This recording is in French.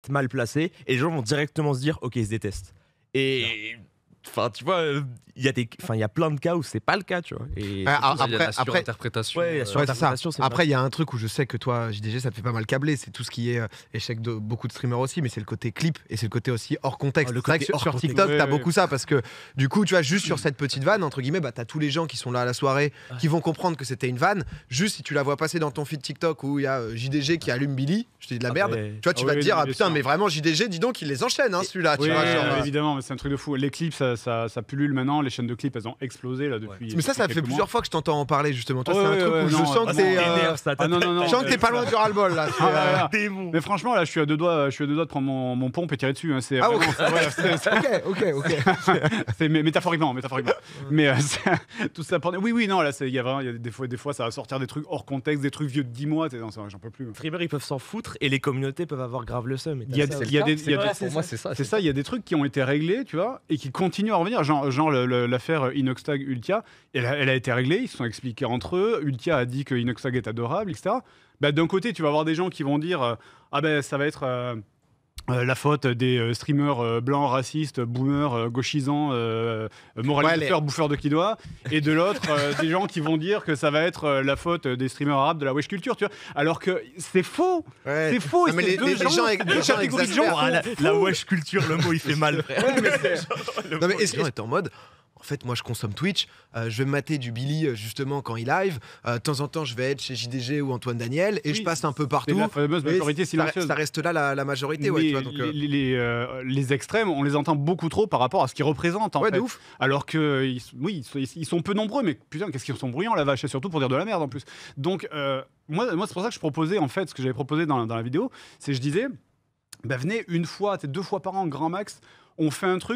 mal placé et les gens vont directement se dire ok, ils se détestent. Et enfin, tu vois, il y a plein de cas où c'est pas le cas, tu vois. Et il y a la Après, surinterprétation. ouais, il y a surinterprétation, c'est après, il y a un truc où je sais que toi, JDG, ça te fait pas mal câbler. C'est tout ce qui est échec de beaucoup de streamers aussi, mais c'est le côté clip et c'est le côté aussi hors contexte. le C'est vrai côté que hors sur contexte. TikTok, t'as Ouais, beaucoup ça parce que du coup, tu vois, juste sur cette petite vanne, entre guillemets, bah, t'as tous les gens qui sont là à la soirée qui vont comprendre que c'était une vanne. Juste si tu la vois passer dans ton feed TikTok où il y a JDG qui allume Billy, je te dis de la merde, ouais. tu vois, tu Ah vas oui, te dire, bien ah putain, sûr. mais vraiment, JDG, dis donc, il les enchaîne, hein, celui-là. Oui, tu vois, genre, évidemment, mais c'est un truc de fou. Les clips, ça pullule maintenant. Les chaînes de clips, elles ont explosé là depuis. Mais ça fait quelques mois. plusieurs fois que je t'entends en parler, justement. Toi, Ouais, c'est un ouais, truc ouais, où je non, sens que vraiment, t'es. énerve, ça. Ah non, Je sens que t'es pas loin du ras-le-bol, là. Ah, ouais, ouais. Démon. Mais franchement, là, je suis à deux doigts de prendre mon pompe et tirer dessus. Hein. C'est Ah, vraiment- ok. Ok. c'est métaphoriquement. Mais tout ça pour... Oui, non, là, il y a vraiment, des fois, ça va sortir des trucs hors contexte, des trucs vieux de 10 mois. Non, j'en peux plus. Les streamers, ils peuvent s'en foutre et les communautés peuvent avoir grave le seum. Il y a Pour moi, c'est ça. C'est ça, il y a des trucs qui ont été réglés, tu vois, et qui continuent à revenir. Genre l'affaire Inoxtag Ultia, elle a été réglée, ils se sont expliqués entre eux. Ultia a dit que Inoxtag est adorable, etc. Bah, d'un côté, tu vas avoir des gens qui vont dire ah ben ça va être la faute des streamers blancs, racistes, boomers, gauchisants, moralisateurs, bouffeurs de quinoa, et de l'autre, des gens qui vont dire que ça va être la faute des streamers arabes de la wesh culture, tu vois. Alors que c'est faux. Ouais. C'est faux. Non, mais les gens exaspèrent. Ah, la wesh culture, le mot il fait mal, frère. Ouais, mais non, mais est-ce est que en mode en fait, moi, je consomme Twitch. Je vais me mater du Billy, justement, quand il live. De temps en temps, je vais être chez JDG ou Antoine Daniel. Et Oui, je passe un peu C'est partout. la fameuse Mais majorité silencieuse. ça reste là la majorité. Ouais, Mais tu vois, donc, les extrêmes, on les entend beaucoup trop par rapport à ce qu'ils représentent en ouais, fait. de ouf. Alors que ils sont peu nombreux, mais putain, qu'est-ce qu'ils sont bruyants la vache, et surtout pour dire de la merde en plus. Donc moi c'est pour ça que je proposais en fait ce que j'avais proposé dans la vidéo, c'est je disais, bah, venez une fois, peut-être 2 fois par an grand max, on fait un truc.